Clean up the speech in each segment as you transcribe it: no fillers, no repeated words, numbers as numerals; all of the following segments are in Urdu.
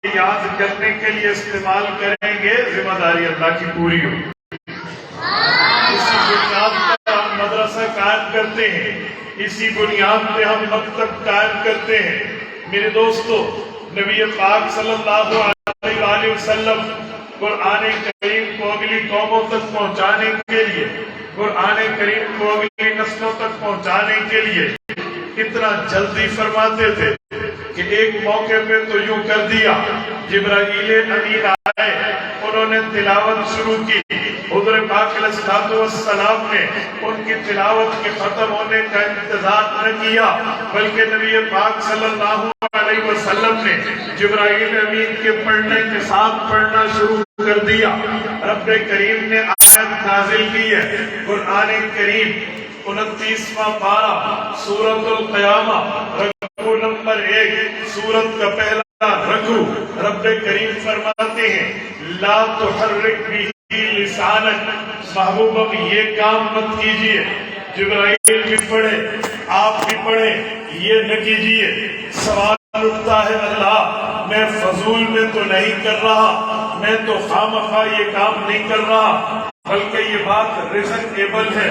یاد کرنے کے لیے استعمال کریں گے، ذمہ داری اللہ کی پوری ہو۔ اسی بنیاد پر ہم مدرسہ قائم کرتے ہیں، اسی بنیاد پہ ہم مکتب قائم کرتے ہیں۔ میرے دوستو، نبی پاک صلی اللہ علیہ وآلہ وسلم قرآن کریم کو اگلی قوموں تک پہنچانے کے لیے، قرآن کریم کو اگلی نسلوں تک پہنچانے کے لیے کتنا جلدی فرماتے تھے کہ ایک موقع پہ تو یوں کر دیا، جبرائیل امین آئے، انہوں نے تلاوت شروع کی، حضور پاک علیہ السلام نے ان کی تلاوت کے ختم ہونے کا انتظار نہ کیا، بلکہ نبی پاک صلی اللہ علیہ وسلم نے جبرائیل امین کے پڑھنے کے ساتھ پڑھنا شروع کر دیا۔ رب کریم نے آیت نازل کی ہے، قرآن کریم 29واں پارہ سورۃ القیامہ رکوع نمبر 1، سورت کا پہلا رکوع، رب کریم فرماتے ہیں لا تحرک به لسانک، محبوب یہ کام مت کیجئے، جبرائیل بھی پڑھے آپ بھی پڑھیں، یہ نہ کیجئے۔ سوال اٹھتا ہے اللہ میں فضول میں تو نہیں کر رہا، میں تو خامخواہ یہ کام نہیں کر رہا، بلکہ یہ بات ریزنیبل ہے،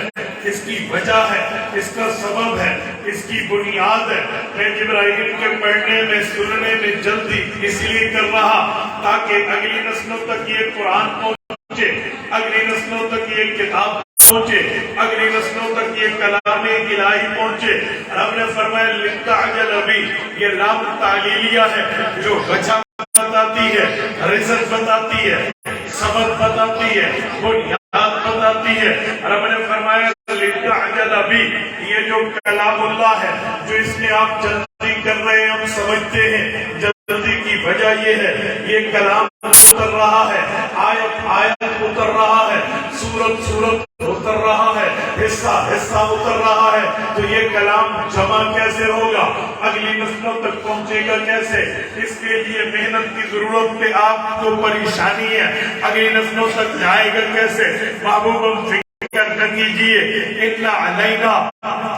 اس کی وجہ ہے، اس کا سبب ہے، اس کی بنیاد ہے۔ میں جبرائیل کے پڑھنے میں سننے میں جلدی اس لیے کر رہا تاکہ اگلی نسلوں تک یہ قرآن پہنچے، اگلی نسلوں تک یہ کتاب پہنچے، اگلی نسلوں تک یہ کلام الہی پہنچے۔ رب نے فرمایا لِتَعْجَلَ بِهِ، یہ لام تعلیلیہ ہے جو وجہ بتاتی ہے، رزق بتاتی ہے، سبب بتاتی ہے، بنیاد بتاتی ہے۔ رب نے فرمایا لِتَعْجَلَ بِهِ، یہ جو کلام اللہ ہے جو اس میں آپ جلدی کر رہے ہیں، ہم سمجھتے ہیں جلدی کی وجہ یہ ہے، یہ کلام اتر رہا ہے، آیت آیت اتر رہا ہے، سورت سورت اتر رہا ہے، حصہ حصہ اتر رہا ہے، تو یہ کلام جمع کیسے ہوگا، اگلی نسلوں تک پہنچے گا کیسے؟ اس کے لیے محنت کی ضرورت ہے، آپ کو پریشانی ہے، اگلی نسلوں تک جائے گا کیسے؟ محبوب فکر نہ کیجئے، اِنَّ عَلَيْنَا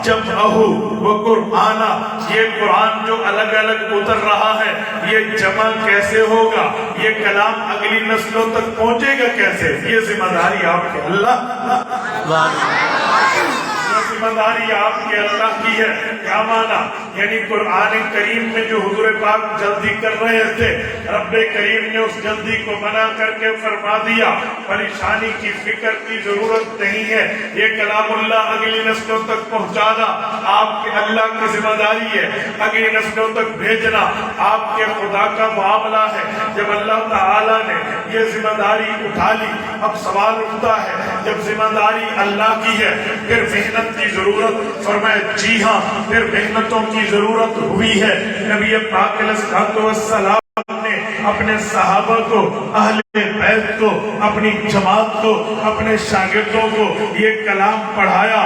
جَمْعَهُ وَقُرْآنَ، یہ قرآن جو الگ الگ اتر رہا ہے یہ جمع کیسے ہوگا، یہ کلام اگلی نسلوں تک پہنچے گا کیسے؟ یہ ذمہ داری آپ کے اللہ ذمہ داری آپ کے اللہ کی ہے۔ کیا مانا؟ یعنی قرآن کریم میں جو حضور پاک جلدی کر رہے تھے، رب کریم نے اس جلدی کو منع کر کے فرما دیا پریشانی کی فکر کی ضرورت نہیں ہے، یہ کلام اللہ اگلی نسلوں تک پہنچانا آپ کے اللہ کی ذمہ داری ہے، اگلی نسلوں تک بھیجنا آپ کے خدا کا معاملہ ہے۔ جب اللہ تعالیٰ نے یہ ذمہ داری اٹھا لی، اب سوال اٹھتا ہے جب ذمہ داری اللہ کی ہے پھر محنت کی ضرورت؟ فرمایا جی ہاں، پھر محنتوں کی ضرورت ہوئی ہے۔ نبی پاک علیہ السلام نے اپنے صحابہ کو، اہل بیت کو، اپنی جماعت کو، اپنے شاگردوں کو یہ کلام پڑھایا،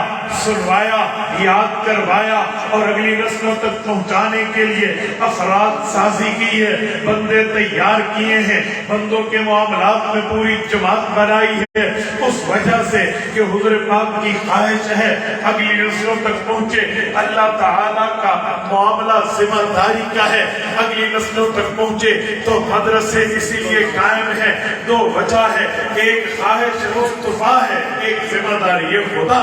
سنوایا، یاد کروایا اور اگلی نسلوں تک پہنچانے کے لیے افراد سازی کی ہے، بندے تیار کیے ہیں، بندوں کے معاملات میں پوری جماعت بنائی ہے، اس وجہ سے کہ حضور پاک کی خواہش ہے اگلی نسلوں تک پہنچے۔ اللہ تعالیٰ کا معاملہ ذمہ داری کا ہے، اگلی نسلوں تک پہنچے، تو مدرسے اسی لیے قائم ہے۔ دو وجہ ہے، ایک خواہش مصطفیٰ ہے، ایک ذمہ داری یہ خدا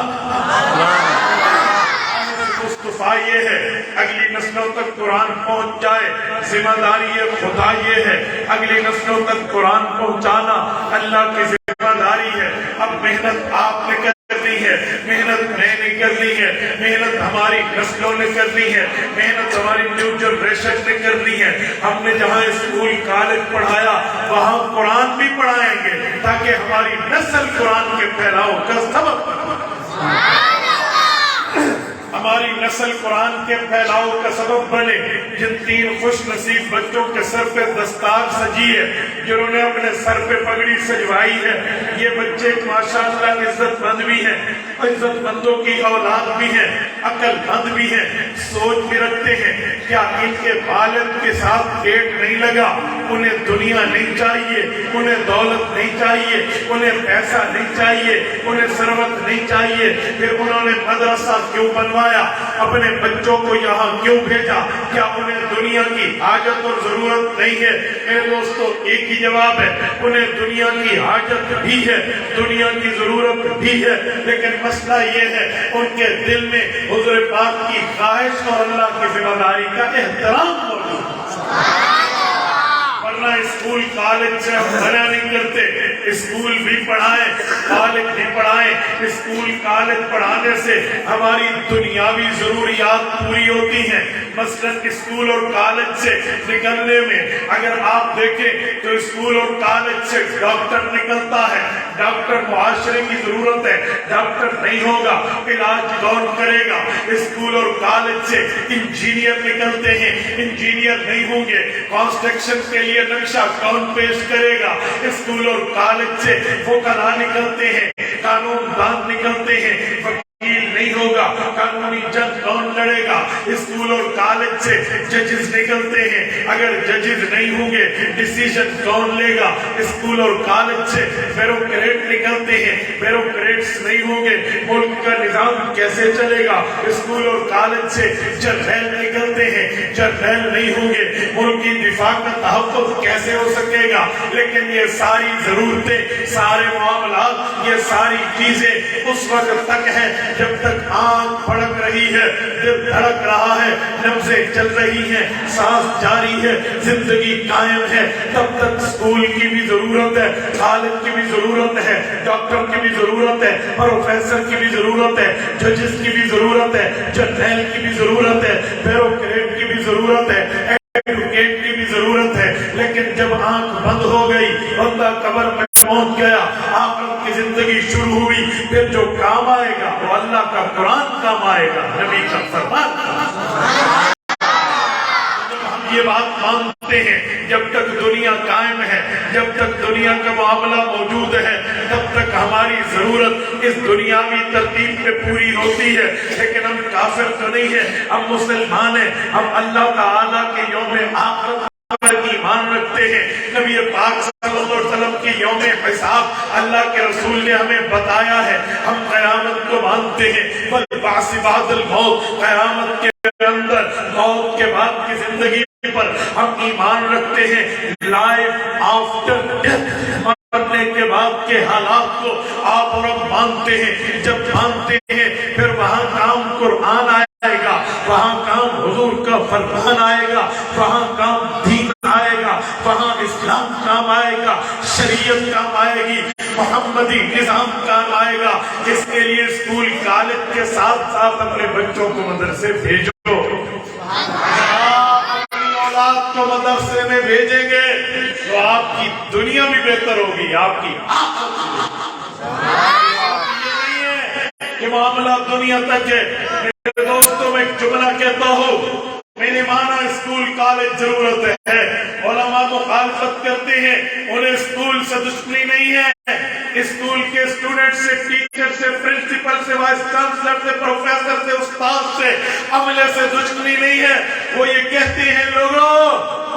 مصطفیٰ یہ ہے اگلی نسلوں تک قرآن پہنچ جائے، ذمہ داری یہ خدا یہ ہے اگلی نسلوں تک قرآن پہنچانا اللہ کی ذمہ داری ہے۔ اب محنت آپ نے کرنی ہے، محنت میں نے کرنی ہے، محنت ہماری نسلوں نے کرنی ہے، محنت ہماری نیو جنریشن نے کرنی ہے۔ ہم نے جہاں اسکول کالج پڑھایا وہاں قرآن بھی پڑھائیں گے تاکہ ہماری نسل قرآن کے پھیلاؤ کا سبب بنے، ہماری نسل قرآن کے پھیلاؤ کا سبب بنے۔ جن 3 خوش نصیب بچوں کے سر پہ دستار سجی ہے، جنہوں نے اپنے سر پہ پگڑی سجوائی ہے، یہ بچے ماشاءاللہ عزت مند بھی ہیں، عزت مندوں کی اولاد بھی ہیں، عقل مند بھی ہیں، سوچ بھی رکھتے ہیں۔ کیا ان کے والد کے ساتھ پیٹ نہیں لگا؟ انہیں دنیا نہیں چاہیے، انہیں دولت نہیں چاہیے، انہیں پیسہ نہیں چاہیے، انہیں ثروت نہیں چاہیے، پھر انہوں نے مدرسہ کیوں بنوایا؟ کروایا؟ اپنے بچوں کو یہاں کیوں بھیجا؟ کیا انہیں دنیا کی حاجت اور ضرورت نہیں ہے؟ میرے دوستو ایک ہی جواب ہے، انہیں دنیا کی حاجت بھی ہے، دنیا کی ضرورت بھی ہے، لیکن مسئلہ یہ ہے ان کے دل میں حضور پاک کی خواہش اور اللہ کی ذمہ داری کا احترام موجود ہے۔ ورنہ اسکول کالج سے ہم منع نہیں کرتے، اسکول بھی پڑھائیں، کالج بھی پڑھائیں۔ اسکول کالج پڑھانے سے ہماری دنیاوی ضروریات پوری ہوتی ہیں۔ مثلاً اسکول اور کالج سے نکلنے میں اگر آپ دیکھیں تو اسکول اور کالج سے ڈاکٹر نکلتا ہے، ڈاکٹر معاشرے کی ضرورت ہے، ڈاکٹر نہیں ہوگا علاج کون کرے گا؟ اسکول اور کالج سے انجینئر نکلتے ہیں، انجینئر نہیں ہوں گے کنسٹرکشن کے لیے نقشہ کون پیش کرے گا؟ اسکول اور کالج سے وکلاء نکلتے ہیں، قانون دان نکلتے ہیں، وکیل نہیں ہوگا قانونی جنگ کون لڑے گا؟ اسکول اور کالج سے ججز نکلتے ہیں، اگر ججز نہیں ہوں گے ڈیسیژن کون لے گا؟ اسکول اور کالج سے بیوروکریٹ نکلتے ہیں، بیوروکریٹس نہیں ہوں گے ملک کا نظام کیسے چلے گا؟ اسکول اور کالج سے جرنیل نکلتے ہیں، جرنیل نہیں ہوں گے ملک کی دفاع کا تحفظ کیسے ہو سکے گا؟ لیکن یہ ساری ضرورتیں، سارے معاملات، یہ ساری چیزیں اس وقت تک ہیں جب تک آنکھ پھڑک رہی ہے، دل دھڑک رہا ہے، نبضیں چل رہی ہیں، سانس جاری ہے، زندگی قائم ہے، تب تک اسکول کی بھی ضرورت ہے، کالج کی بھی ضرورت ہے، ڈاکٹر کی بھی ضرورت ہے، پروفیسر کی بھی ضرورت ہے، ججز کی بھی ضرورت ہے، جرنیل کی بھی ضرورت ہے، بیوروکریٹ کی بھی ضرورت ہے، ایڈوکیٹ کی بھی ضرورت ہے۔ لیکن جب آنکھ بند ہو گئی، بندہ قبر میں پہنچ گیا، آخرت کی زندگی شروع ہوئی، پھر جو کام آئے گا وہ اللہ کا قرآن کام آئے گا، نبی کا فرمان۔ جب ہم یہ بات مانتے ہیں جب تک دنیا قائم ہے، جب تک دنیا کا معاملہ موجود ہے، تب تک ہماری ضرورت اس دنیاوی ترتیب پہ پوری ہوتی ہے۔ لیکن ہم کافر تو نہیں ہیں، ہم مسلمان ہیں، ہم اللہ تعالیٰ کے یوم آخرت پر ایمان رکھتے ہیں۔ نبی پاک صلی اللہ علیہ وسلم کی یوم حساب اللہ کے رسول نے ہمیں بتایا ہے، ہم قیامت کو مانتے ہیں، والبعث بعد الموت، قیامت کے اندر موت کے بعد کی زندگی پر ہم ایمان رکھتے ہیں، لائف آفٹر ڈیتھ، مرنے کے بعد کے حالات کو آپ اور ہم مانتے ہیں۔ جب مانتے ہیں پھر وہاں کام قرآن آئے گا، وہاں کام حضور کا فرمان آئے گا، وہاں کام دین آئے گا، وہاں اسلام کام آئے گا، شریعت کام آئے گی، محمدی نظام کام آئے گا۔ اس کے لیے اسکول کالج کے ساتھ ساتھ اپنے بچوں کو مدرسے بھیجو۔ اولاد کو مدرسے میں بھیجیں گے تو آپ کی دنیا بھی بہتر ہوگی، آپ کی یہ نہیں ہے کہ معاملہ دنیا تک ہے۔ میرے دوستوں میں ایک جملہ کہتا ہوں، میں نے مانا اسکول کالج ضرورت ہے، علماء مخالفت کرتے ہیں، انہیں اسکول سے دشمنی نہیں ہے، اسکول کے اسٹوڈنٹ سے، ٹیچر سے، پرنسپل سے، وائس چانسلر سے، پروفیسر سے، استاد سے، عملے سے دشمنی نہیں ہے۔ وہ یہ کہتے ہیں لوگوں،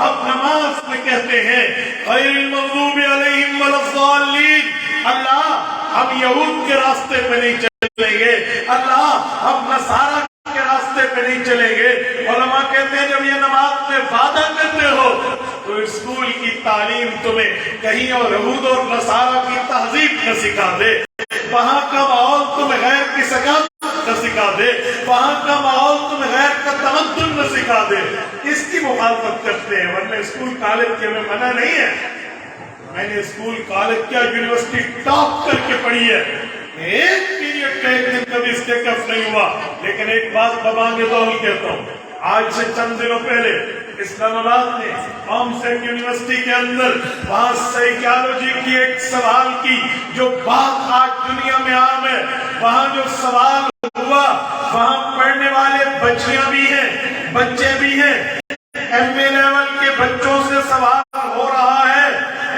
اب نماز میں کہتے ہیں غیر المغضوب علیہم ولا الضالین، اللہ ہم یہود کے راستے پہ نہیں چلیں گے، اللہ ہم نصارہ کے راستے پہ نہیں چلیں گے۔ علماء کہتے ہیں جب یہ نماز میں وعدہ کرتے ہو تو اسکول کی تعلیم تمہیں کہیں اور یہود اور نصارہ کی تہذیب نہ سکھا دے، وہاں کا ماحول تمہیں غیر کی ثقافت نہ سکھا دے، وہاں کا ماحول تمہیں غیر کا تمدن نہ سکھا دے، اس کی مخالفت کرتے ہیں۔ ورنہ اسکول کالج کے میں منع نہیں ہے، میں نے اسکول کالج کیا یونیورسٹی ٹاپ کر کے پڑھی ہے، ایک پیریڈ کا ایک دن کبھی اس کے کف نہیں ہوا۔ لیکن ایک بات ببانگے دول کہتا ہوں، آج سے چند دنوں پہلے اسلام آباد میں آمسیٹ یونیورسٹی کے اندر وہاں سائیکالوجی کی ایک سوال کی جو بات آج دنیا میں عام ہے، وہاں جو سوال ہوا وہاں پڑھنے والے بچیاں بھی ہیں، بچے بھی ہیں، ایم اے لیول کے بچوں سے سوال ہو رہا ہے۔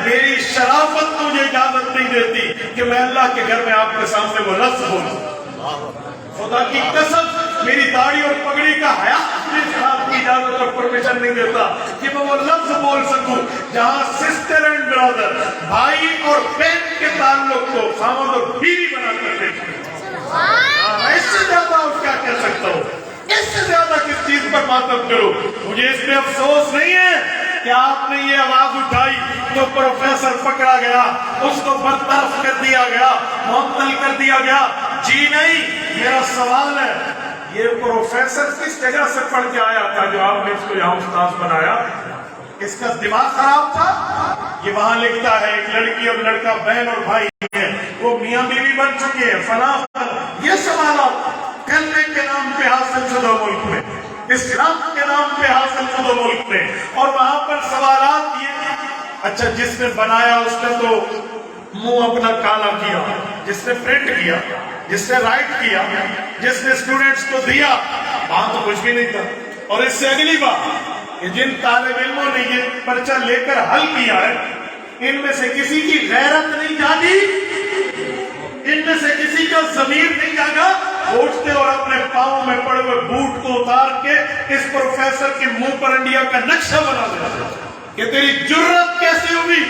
میری شرافت مجھے اجازت نہیں دیتی کہ میں اللہ کے گھر میں آپ کے سامنے وہ لفظ بولوں، خدا کی قسم میری داڑھی اور پگڑی کا حیا مجھے آپ کی اجازت اور پرمیشن نہیں دیتا کہ میں وہ لفظ بول سکوں جہاں سسٹر اینڈ برادر، بھائی اور بہن کے تعلق کو خاوند اور بیوی بنا کر دیکھیں۔ سے زیادہ اور کیا کہہ سکتا ہوں؟ اس سے زیادہ کس چیز پر ماتم کرو؟ مجھے اس میں افسوس نہیں ہے کہ آپ نے یہ آواز اٹھائی تو پروفیسر پکڑا گیا، اس کو برطرف کر دیا گیا، معطل کر دیا گیا۔ جی نہیں، میرا سوال ہے یہ پروفیسر کس جگہ سے پڑھ کے آیا تھا جو آپ نے اس کو یہاں استاد بنایا؟ اس کا دماغ خراب تھا؟ یہ وہاں لکھتا ہے ایک لڑکی اور لڑکا بہن اور بھائی ہیں، وہ میاں بیوی بن چکے ہیں، فلاں یہ سوالات کلمے کے نام پہ حاصل شدہ ملک میں، اسلام کے نام پہ حاصل شدہ ملک میں، اور وہاں پر سوالات یہ اچھا جس نے بنایا اس نے تو منہ اپنا کالا کیا، جس نے پرنٹ کیا، جس نے رائٹ کیا، جس نے اسٹوڈنٹس کو دیا، وہاں تو کچھ بھی نہیں تھا۔ اور اس سے اگلی بات کہ جن طالب علموں نے یہ پرچہ لے کر حل کیا ہے، ان میں سے کسی کی غیرت نہیں جاگی، ان میں سے کسی کا ضمیر نہیں جاگا، اٹھتے اور اپنے پاؤں میں پڑے ہوئے بوٹ کو اتار کے اس پروفیسر کے منہ پر انڈیا کا نقشہ بنا دیتے کہ تیری جرت کیسے ہوئی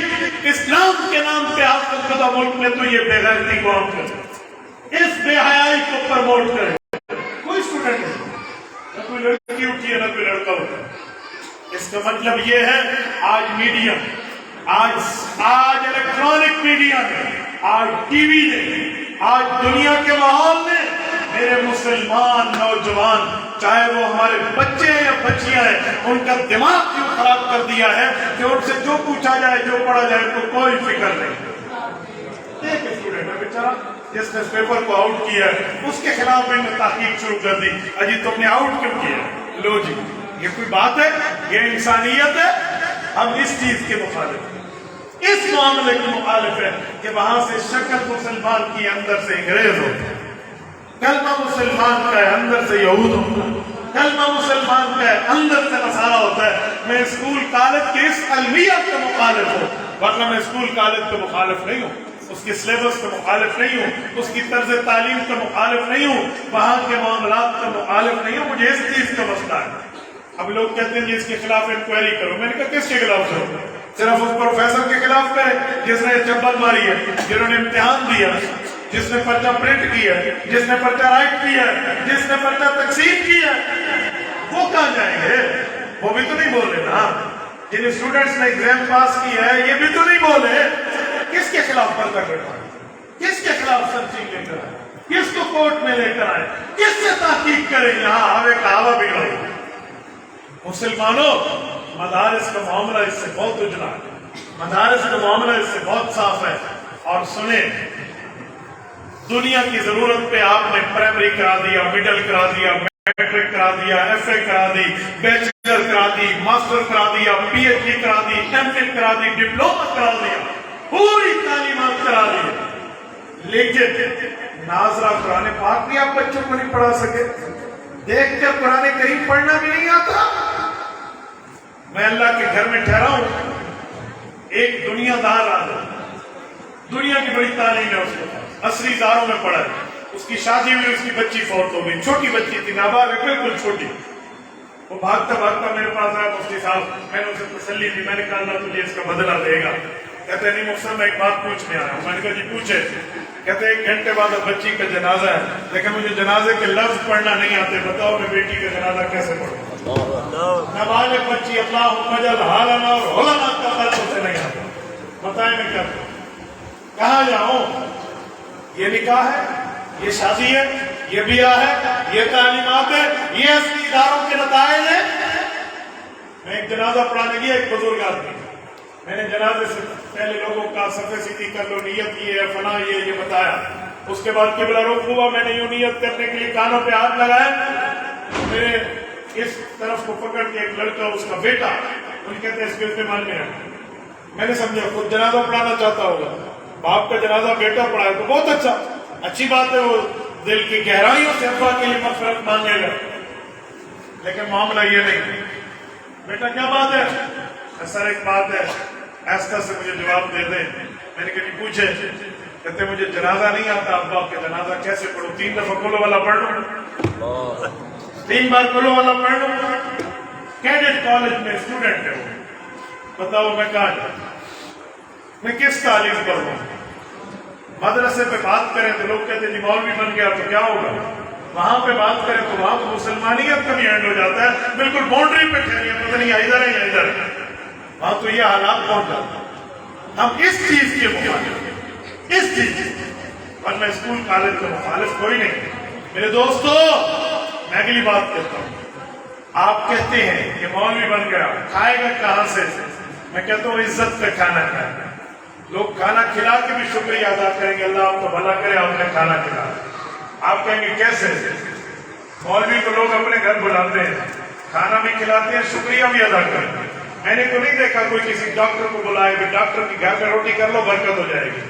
اسلام کے نام پہ حاصل شدہ ملک میں تو یہ بے غیرتی کو عام کرے، اس بے حیائی کو پروموٹ کرے۔ کوئی اسٹوڈنٹ نہیں، نہ کوئی لڑکی اٹھی ہے نہ کوئی لڑکا اٹھا۔ اس کا مطلب یہ ہے آج میڈیا، آج الیکٹرانک میڈیا نے، آج ٹی وی نے، آج دنیا کے ماحول نے میرے مسلمان نوجوان، چاہے وہ ہمارے بچے ہیں یا بچیاں ہیں، ان کا دماغ کیوں خراب کر دیا ہے کہ ان سے جو پوچھا جائے جو پڑھا جائے ان کو کوئی فکر نہیں۔ ایک اسٹوڈنٹ ہے بیچارہ جس نے پیپر کو آؤٹ کیا ہے، اس کے خلاف میں نے تحقیق شروع کر دی، اجی تم نے آؤٹ کیوں کیا؟ لو جی، یہ کوئی بات ہے؟ یہ انسانیت ہے؟ ہم اس چیز کے مخالف ہیں، اس معاملے کے مخالف ہے کہ وہاں سے شکل مسلمان کی اندر سے انگریز ہوتا ہے، کلمہ مسلمان کا ہے اندر سے یہود ہوتا ہے، کلمہ مسلمان کا ہے اندر سے نصارہ ہوتا ہے۔ میں اسکول کالج کے اس علمیت کے مخالف ہوں، ورنہ میں اسکول کالج کے مخالف نہیں ہوں، اس کی سلیبس کا مخالف نہیں ہوں، اس کی طرز تعلیم کا مخالف نہیں ہوں، وہاں کے معاملات کا مخالف نہیں ہوں، مجھے اس چیز کا مسئلہ ہے۔ اب لوگ کہتے ہیں جی اس کے خلاف انکوائری کرو، میں نے کہا کس کے خلاف کرو؟ صرف اس پروفیسر کے خلاف کرے جس نے چپل ماری ہے، جنہوں نے امتحان دیا، جس نے پرچہ پرنٹ کیا، جس نے پرچہ رائٹ کیا، جس نے پرچہ تقسیم کیا، وہ کہاں جائیں گے؟ وہ بھی تو نہیں بولے نا۔ جن اسٹوڈنٹس نے ایگزام پاس کیا ہے یہ بھی تو نہیں بولے۔ کس کے خلاف پرچہ بیٹھا ہے؟ کس کے خلاف سرچنگ لے کر آئے؟ کس کو کورٹ میں لے کر آئے؟ کس سے تحقیق کریں؟ یہاں ہمیں کہاوا بگڑا۔ مسلمانوں، مدارس کا معاملہ اس سے بہت اجلا ہے، مدارس کا معاملہ اس سے بہت صاف ہے۔ اور سنیں، دنیا کی ضرورت پہ آپ نے پرائمری کرا دیا، مڈل کرا دیا، میٹرک کرا دیا، ایف اے کرا دی، بیچلر کرا دی، ماسٹر کرا دیا، پی ایچ ڈی کرا دی، ایم فل کرا دی، ڈپلومہ کرا دیا، پوری تعلیمات کرا دی، لیکن ناظرہ قرآن پاک بھی آپ بچوں کو نہیں پڑھا سکے، دیکھ کر قرآن کریم پڑھنا بھی نہیں آتا۔ میں اللہ کے گھر میں ٹھہرا ہوں، ایک دنیا دار آدمی، دنیا کی بڑی تعلیم ہے، اس کو عصری اداروں میں پڑھا ہے، اس کی شادی ہوئی، اس کی بچی فوت ہو گئی، چھوٹی بچی تھی، نابالغ ہے، بالکل چھوٹی۔ وہ بھاگتا بھاگتا میرے پاس آیا، مفتی صاحب، میں نے اسے تسلی دی، میں نے کہا اللہ تجھے اس کا بدلہ دے گا۔ کہتے ہیں نہیں مفتی صاحب میں ایک بات پوچھنے آیا ہوں۔ میں نے کہا جی پوچھے۔ کہتے ہیں 1 گھنٹے بعد بچی کا جنازہ ہے، لیکن مجھے جنازے کے لفظ پڑھنا نہیں آتے، بتاؤ میں بیٹی کا جنازہ کیسے پڑھوں؟ نابالغ بچی اللہم اجعل حالنا اور حلنا کا خط اسے نہیں آتا، بتائیں میں کیا کروں؟ کہاں جاؤں؟ یہ نکاح ہے، یہ شادی ہے، یہ بیاہ ہے، یہ تعلیمات ہے، یہ اصلی اداروں کے نتائج ہیں۔ میں ایک جنازہ پڑھانے گیا، ایک بزرگ آدمی، میں نے جنازے سے پہلے لوگوں کا صفحہ سیدھی کر لو، نیت یہ ہے، فلاں یہ بتایا۔ اس کے بعد قبلہ رخ ہوا، میں نے یوں نیت کرنے کے لیے کانوں پہ ہاتھ لگائے، میرے اس طرف کو پکڑ کے ایک لڑکا، اس کا بیٹا، ان کہتے ہیں اس کے استعمال میں ہے۔ میں نے سمجھا خود جنازہ پڑھانا چاہتا ہوگا، باپ کا جنازہ بیٹا پڑھائے تو بہت اچھا، اچھی بات ہے، وہ دل کی گہرائیوں سے ابا کے لیے مغفرت مانگے گا، لیکن معاملہ یہ نہیں۔ بیٹا کیا بات ہے؟ سر ایک بات ہے، ایسا سے مجھے جواب دے دیں۔ میں نے کہا پوچھے؟ کہتے مجھے جنازہ نہیں آتا، ابا کا جنازہ کیسے پڑھوں؟ 3 دفعہ کلو والا پڑھ لوں، 3 بار کلو والا پڑھ لوں۔ کیڈٹ کالج میں اسٹوڈنٹ ہے وہ، بتاؤ میں کہاں جاؤں؟ میں کس تعلیم پڑھوں؟ مدرسے پہ بات کریں تو لوگ کہتے ہیں جی مولوی بن گیا تو کیا ہوگا؟ وہاں پہ بات کریں تو وہاں تو مسلمانیت کا بھی اینڈ ہو جاتا ہے، بالکل باؤنڈری پہ ٹھہری ہے، پتہ نہیں ادھر ہے یا ادھر ہے، وہاں تو یہ حالات پہنچ جاتے ہیں۔ ہم اس چیز کے مخالف، اس چیز اور میں اسکول کالج کا مخالف کوئی نہیں۔ میرے دوستو میں اگلی بات کہتا ہوں، آپ کہتے ہیں کہ مولوی بن گیا کھائے گا کہاں سے؟ میں کہتا ہوں عزت پہ کھانا کھائے، لوگ کھانا کھلا کے بھی شکریہ ادا کریں گے، اللہ آپ کو بھلا کرے آپ نے کھانا کھلایا۔ آپ کہیں گے کیسے؟ مولوی کو لوگ اپنے گھر بلاتے ہیں، کھانا بھی کھلاتے ہیں، شکریہ بھی ادا کرتے ہیں۔ میں نے تو نہیں دیکھا کوئی کسی ڈاکٹر کو بلائے کہ ڈاکٹر کی گھر میں روٹی کر لو برکت ہو جائے گی،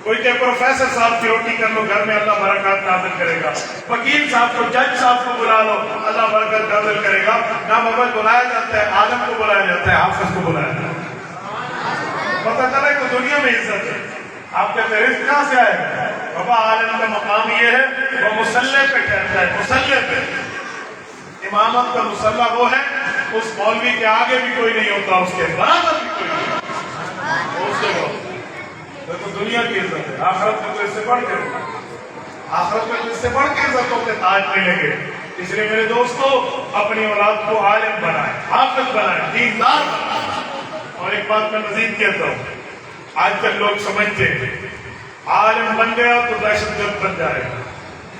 کوئی کہ پروفیسر صاحب کی روٹی کر لو گھر میں اللہ برکات نازل کرے گا، وکیل صاحب کو جج صاحب کو بلا لو اللہ برکت نازل کرے گا۔ نہ مگر بلایا جاتا ہے، عالم کو بلایا جاتا ہے، حافظ کو بلایا جاتا ہے، پتہ چلا کہ دنیا میں عزت ہے۔ آپ کہتے ہیں رزق کہاں سے آئے گا؟ بابا عالم کا مقام یہ ہے وہ مصلی پہ ٹھہرتا ہے، مصلی پہ۔ امامت کا مصلی وہ ہے اس مولوی کے آگے بھی کوئی نہیں ہوتا، اس کے برابر بھی کوئی نہیں ہوتا، اس سے وہ تو دنیا کی عزت ہے۔ آخرت میں تو اس سے بڑھ کے آخرت میں تو اس سے بڑھ کے عزتوں کے تاج ملیں گے۔ اس لیے میرے دوستو اپنی اولاد کو عالم بنائیں، حافظ بنائیں، دیندار بنائیں۔ اور ایک بات میں مزید کہتا ہوں، آج کل لوگ سمجھتے ہیں عالم بن گیا تو دہشت گرد بن جائے گا،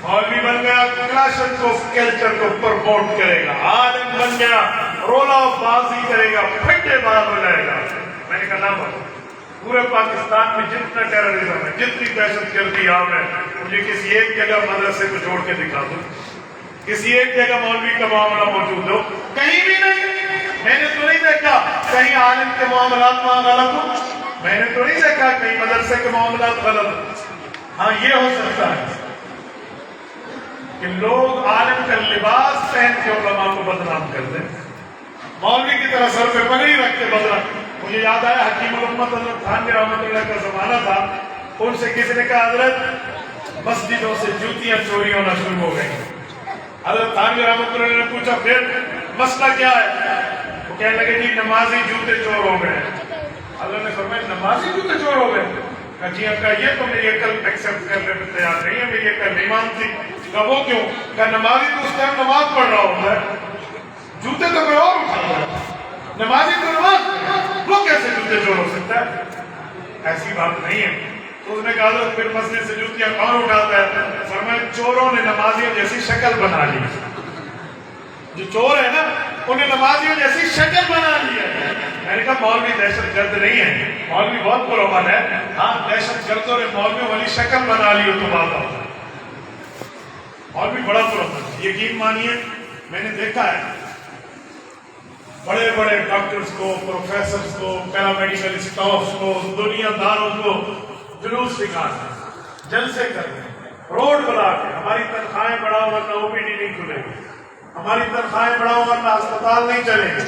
مولوی بن گیا تو کلاشن کو کلچر کو پرموٹ کرے گا، عالم بن گیا رولا بازی کرے گا، پھٹے باز ہو جائے گا۔ میں نے کہا نہ بولو، پورے پاکستان میں جتنا ٹیررزم ہے، جتنی دہشت گردی عام ہے، مجھے کسی ایک جگہ مدرسے کو جوڑ کے دکھا دو، کسی ایک جگہ مولوی کا معاملہ موجود ہو، کہیں بھی نہیں۔ میں نے تو نہیں دیکھا کہیں عالم کے معاملات وہاں غلط ہو، میں نے تو نہیں دیکھا کہیں مدرسے کے معاملات غلط ہو۔ ہاں یہ ہو سکتا ہے کہ لوگ عالم کا لباس پہن کے علماء کو بدنام کر دیں، مولوی کی طرح سر پہ پگڑی رکھ کے بدنام۔ مجھے یاد آیا حکیم الامت حضرت تھانوی رحمۃ اللہ کا زمانہ تھا، ان سے کسی نے کہا حضرت مسجدوں سے جوتیاں چوری ہونا شروع ہو گئی۔ حضرت تھانوی رحمۃ اللہ نے پوچھا پھر مسئلہ کیا ہے؟ وہ کہنے لگے جی نمازی جوتے چور ہو گئے۔ اللہ نے فرمایا نمازی جوتے چور ہو گئے؟ کہا جی اب کہا یہ تو میری عقل ایکسپٹ کرنے میں تیار نہیں ہے، میری عقل نہیں مانتی۔ کہا وہ کیوں؟ کہا نمازی تو اس ٹائم نماز پڑھ رہا ہوتا ہے، جوتے تو کوئی اور اٹھاتا ہے، نمازی تو نماز، وہ کیسے جوتے چور ہو سکتا ہے؟ ایسی بات نہیں ہے۔ تو اس نے کہا حضرت پھر مسجد سے جوتیاں کون اٹھاتا ہے؟ فرمایا چوروں نے نمازیوں جیسی شکل بنا لی، جو چور ہے نا انہیں نمازیوں جیسی شکل بنا لی ہے۔ میں نے کہا مولوی دہشت گرد نہیں ہے، مولوی بہت پرامن ہے، ہاں دہشت گردوں نے مولویوں والی شکل بنا لی ہو تو بات آتا ہے۔ مولوی بڑا پرامن ہے، یقین مانیے میں نے دیکھا ہے بڑے بڑے ڈاکٹرز کو، پروفیسرز کو، پیرامیڈیکل اسٹافز کو، دنیا داروں کو جلوس نکالتے ہیں، جلسے کرتے ہیں، روڈ بنا کے ہماری تنخواہیں بڑھاؤ ورنہ او پی ڈی نہیں کھلے گی، ہماری تنخواہیں بڑھاؤ ورنہ اسپتال نہیں چلیں گے،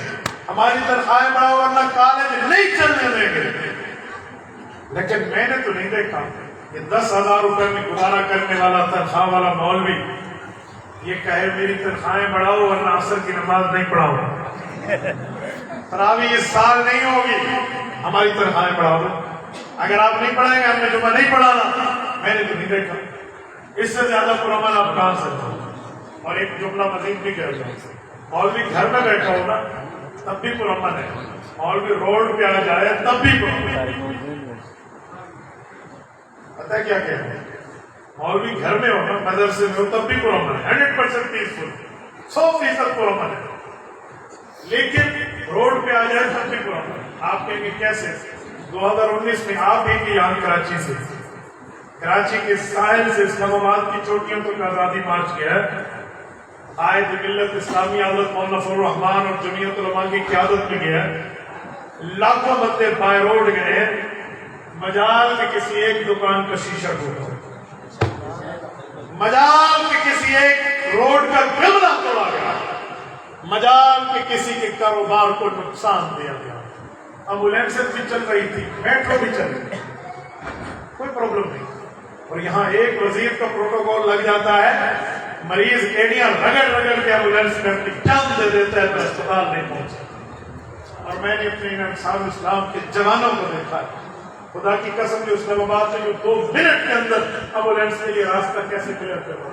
ہماری تنخواہیں بڑھاؤ ورنہ کالج نہیں چلنے دیں گے۔ لیکن میں نے تو نہیں دیکھا کہ 10,000 روپے میں گزارا کرنے والا تنخواہ والا مولوی یہ کہے میری تنخواہیں بڑھاؤ ورنہ عصر کی نماز نہیں پڑھاؤ، تراویح اس سال نہیں ہوگی، ہماری تنخواہیں بڑھاؤ گے، اگر آپ نہیں پڑھائیں گے ہم نے جمعہ نہیں پڑھانا۔ میں نے تو نہیں دیکھا، اس سے زیادہ پرامن آپ کہاں سے ہو۔ اور ایک جملہ مزید بھی کہہ رہا ہوں، مولوی گھر میں بیٹھا ہوگا تب بھی پرامن ہے، مولوی روڈ پہ آ جائے تب بھی پرامن ہے۔ پتہ کیا کہہ رہے ہیں؟ مولوی گھر میں ہوگا مدرسے میں ہو تب بھی پرامن ہے، 100% پیسفل، 100% پرامن ہے، لیکن روڈ پہ آ جائے تب بھی پرامن ہے۔ آپ کہیں گے کیسے؟ 2019 میں آپ ہی کی یہاں کراچی کے ساحل سے اسلام آباد کی چوٹیوں تک آزادی مارچ کیا ہے، قائد ملت اسلامی حضرت مولانا فضل الرحمان اور جمعیت علماء کی قیادت میں گیا ہے، لاکھوں بندے بائی روڈ گئے، مجال کے کسی ایک دکان کا شیشہ ٹوٹا، مجال کے کسی ایک روڈ کا گملہ توڑا گیا، مجال کے کسی کے کاروبار کو نقصان دیا گیا، ایمبولینس بھی چل رہی تھی، میٹرو بھی چل رہی تھی، کوئی پرابلم نہیں۔ اور یہاں ایک وزیر کا پروٹوکول لگ جاتا ہے، مریض ایڑیاں رگڑ رگڑ کے ایمبولینس میں اپنی جان دے دیتا ہے تو اسپتال نہیں پہنچا۔ اور میں نے اپنے انصار اسلام کے جوانوں کو دیکھا ہے، خدا کی قسم جو اسلام آباد سے جو 2 منٹ کے اندر ایمبولینس کے لیے راستہ کیسے کلیئر کر رہا ہے۔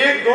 1-2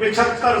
75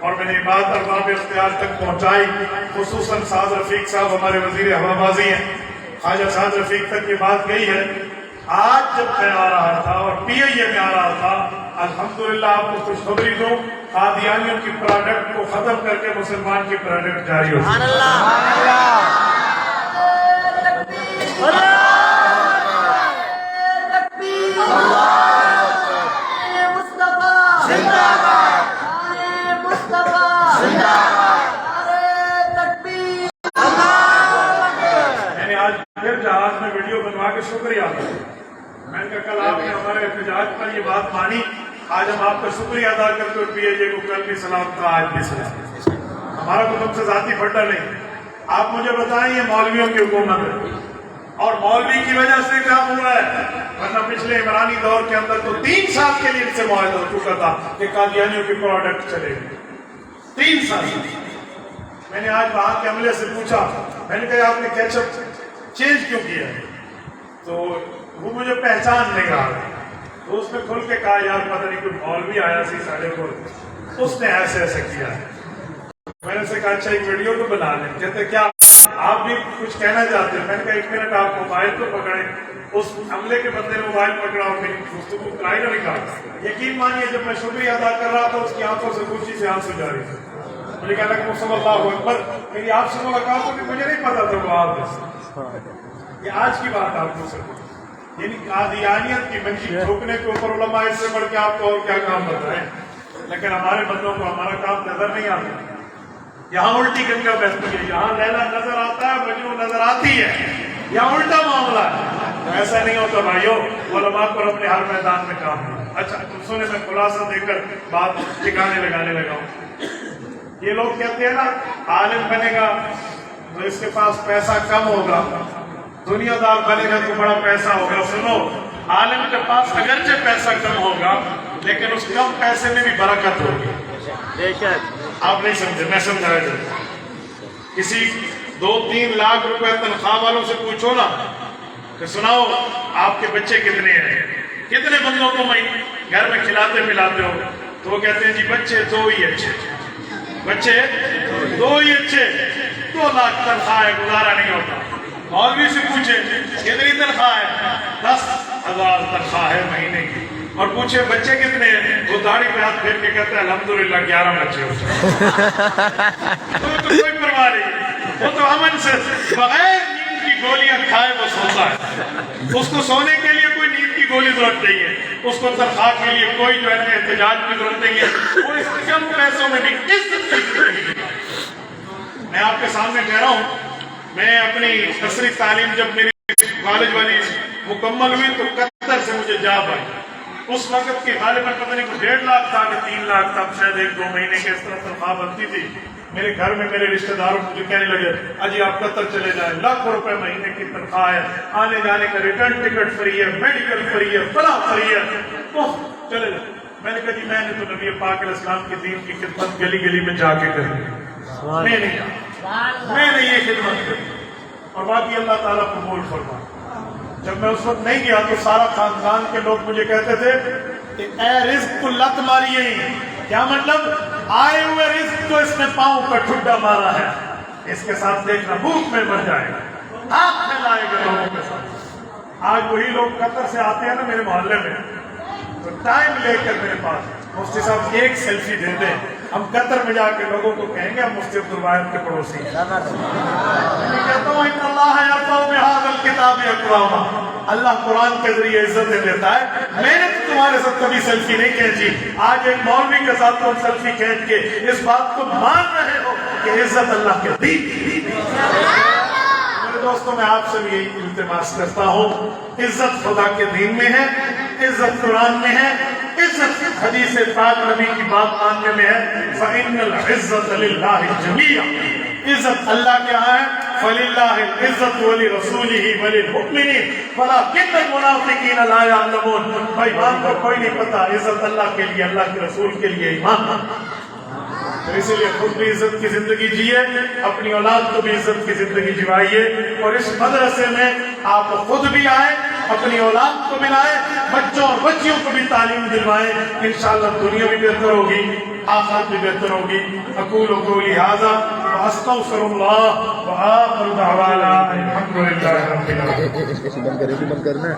اور میں نے یہ بات ارباب اختیار تک پہنچائی، خصوصاً سعد رفیق صاحب ہمارے وزیر ہوابازی ہیں، خواجہ سعد رفیق تک یہ بات گئی ہے۔ آج جب میں آ رہا تھا اور پی آئی اے میں آ رہا تھا، الحمدللہ آپ کو خوشخبری دوں، قادیانیوں کی پروڈکٹ کو ختم کر کے مسلمان کی پروڈکٹ جاری ہو گئی۔ میں نے آج پھر جہاز میں ویڈیو بنوا کے شکریہ ادا کیا۔ میں نے کہا کل آپ نے ہمارے احتجاج پر یہ بات مانی، آج ہم آپ کا شکریہ ادا کرتے ہوئے پی ایچ اے کو کل بھی سلام تھا، آج بھی سلام۔ ہمارا تو تم سے ذاتی پھٹا نہیں، آپ مجھے بتائیں یہ مولویوں کی حکومت ہے اور مولوی کی وجہ سے کام ہوا ہے، ورنہ پچھلے عمرانی دور کے اندر تو 3 سال کے لیے ان سے معاہدہ ہو چکا تھا کہ قادیانیوں کی پروڈکٹ چلے گی، 3 سال۔ میں نے آج وہاں کے عملے سے پوچھا، میں نے کہا آپ نے کیچپ چینج کیوں کیا ہے؟ تو وہ مجھے پہچان نہیں رہا، تو اس نے کھل کے کہا یار پتہ نہیں کوئی مولوی آیا سی ساڑھے کو، اس نے ایسے ایسے کیا ہے۔ میں نے اسے کہا اچھا ایک ویڈیو تو بنا لیں، کہتے کیا آپ بھی کچھ کہنا چاہتے ہیں؟ میں نے کہا 1 منٹ آپ موبائل تو پکڑیں۔ اس عملے کے بندے نے موبائل پکڑا اور میری گفتگو کرائی نہ نکالا۔ یقین مانیے جب میں شکریہ ادا کر رہا تھا اس کی آنکھوں سے خوشی سے آنسو جاری تھے۔ مجھے کہا کہ صلی اللہ اکبر، میری آپ سے ملاقات ہوگی، مجھے نہیں پتا تھا وہ آپ ہیں۔ یہ آج کی بات آپ کو سکوں، یعنی قادیانیت کی منجی ٹھوکنے کے اوپر علماء اس سے بڑھ کے آپ کو اور کیا کام بتائیں، لیکن ہمارے بندوں کو ہمارا کام نظر نہیں آتا۔ یہاں الٹی گنگا بہتی ہے، یہاں لیلا نظر آتا ہے، مجنون نظر آتی ہے، یہاں الٹا معاملہ ہے۔ ایسا نہیں ہوتا بھائیو، علماء کو اپنے ہر میدان میں کام ہے۔ اچھا سونے میں خلاصہ دے کر بات ٹھکانے لگانے لگا ہوں۔ یہ لوگ کہتے ہیں نا عالم بنے گا تو اس کے پاس پیسہ کم ہوگا، دنیا دار بنے گا تو بڑا پیسہ ہوگا۔ سنو، عالم کے پاس اگرچہ پیسہ کم ہوگا لیکن اس کم پیسے میں بھی برکت ہوگی۔ آپ نہیں سمجھے، میں سمجھایا جاتا۔ کسی 2-3 لاکھ روپے تنخواہ والوں سے پوچھو نا کہ سناؤ آپ کے بچے کتنے ہیں، کتنے بندوں کو میں گھر میں کھلاتے پلاتے ہو، تو وہ کہتے ہیں جی بچے 2 ہی اچھے، بچے 2 ہی اچھے، 2 لاکھ تنخواہ ہے، گزارا نہیں ہوتا۔ مولوی سے پوچھے کتنی تنخواہ ہے، 10,000 تنخواہ ہے مہینے کی، اور پوچھے بچے کتنے ہیں، وہ داڑھی پہ ہاتھ پھیر کے کہتا ہے الحمدللہ 11 بچے ہوتے۔ تو کوئی پرواہ نہیں، وہ تو امن سے بغیر نیند کی گولیاں کھائے وہ سوتا ہے، اس کو سونے کے لیے کوئی نیند کی گولی ضرورت نہیں ہے، اس کو تنخواہ کے لیے کوئی جو ہے احتجاج کی ضرورت نہیں ہے، وہ اس کم پیسوں میں بھی عزت کی زندگی۔ میں آپ کے سامنے کہہ رہا ہوں، میں اپنی عصری تعلیم جب میری کالج والی مکمل ہوئی تو قطر سے مجھے جاب آئی۔ اس وقت کی غالباً پتہ نہیں کوئی 1.5 لاکھ تھا کہ 3 لاکھ تھا، شاید 1-2 مہینے کے اس طرح تنخواہ بنتی تھی۔ میرے گھر میں میرے رشتہ داروں مجھے کہنے لگے اجی آپ قطر چلے جائیں، لاکھوں روپے مہینے کی تنخواہ ہے، آنے جانے کا ریٹرن ٹکٹ فری ہے، میڈیکل فری ہے، فلاں فری ہے، چلے جائیں۔ میں نے کہا جی میں نے تو نبی پاک علیہ السلام کی دین کی خدمت گلی گلی میں جا کے کرنی، میں نہیں جاتا، میں نے یہ خدمت کی، اور باقی اللہ تعالیٰ قبول فرمائے۔ جب میں اس وقت نہیں گیا تو سارا خاندان کے لوگ مجھے کہتے تھے کہ اے رزق کو لت ماری ہے، کیا مطلب آئے ہوئے رزق کو اس نے پاؤں پر ٹھڈا مارا ہے، اس کے ساتھ دیکھنا بھوک میں مر جائے گا، ہاتھ میں لائے گا لوگوں کے ساتھ۔ آج وہی لوگ قطر سے آتے ہیں نا میرے محلے میں، تو ٹائم لے کر میرے پاس مفتی صاحب ایک سیلفی دے دیں، ہم قطر میں جا کے لوگوں کو کہیں گے ہم مفتی عبدالواحد کے پڑوسی ہیں۔ میں کہتا ہوں ان اللہ یرفع بہذا الکتاب اقواما، اللہ قرآن کے ذریعے عزتیں دیتا ہے۔ میں نے تو تمہارے ساتھ کبھی سیلفی نہیں کھینچی، آج ایک مولوی کے ساتھ تم سیلفی کھینچ کے اس بات کو مان رہے ہو کہ عزت اللہ کے دین۔ میرے دوستوں میں آپ سے بھی یہی التماس کرتا ہوں، عزت خدا کے دین میں ہے، عزت قرآن میں ہے، عزت حدیث پاک نبی کی بات ماننے میں ہے۔ فَإِنَّ الْعِزَّةَ لِلَّهِ جَمِيعًا، عزت اللہ کے ہاں ہے۔ فَلِلَّهِ الْعِزَّةُ وَلِرَسُولِهِ وَلِلْمُؤْمِنِينَ وَلَكِنَّ الْمُنَافِقِينَ لَا يَعْلَمُونَ، بھائی ایمان کو کوئی نہیں پتا، عزت اللہ کے لیے، اللہ کے رسول کے لیے، ایمان۔ تو اسی لیے خود بھی عزت کی زندگی جیے، اپنی اولاد کو بھی عزت کی زندگی جیوائیے، اور اس مدرسے میں آپ خود بھی آئے، اپنی اولاد کو ملائے، بچوں بچوں اور بچیوں کو بھی تعلیم دلوائیں، انشاءاللہ دنیا بھی بہتر ہوگی، آخرت بھی بہتر ہوگی۔ اقول قولی ھذا واستغفر اللہ وآخر دعوانا الحمد للہ رب العالمین۔ بند کرنا ہے۔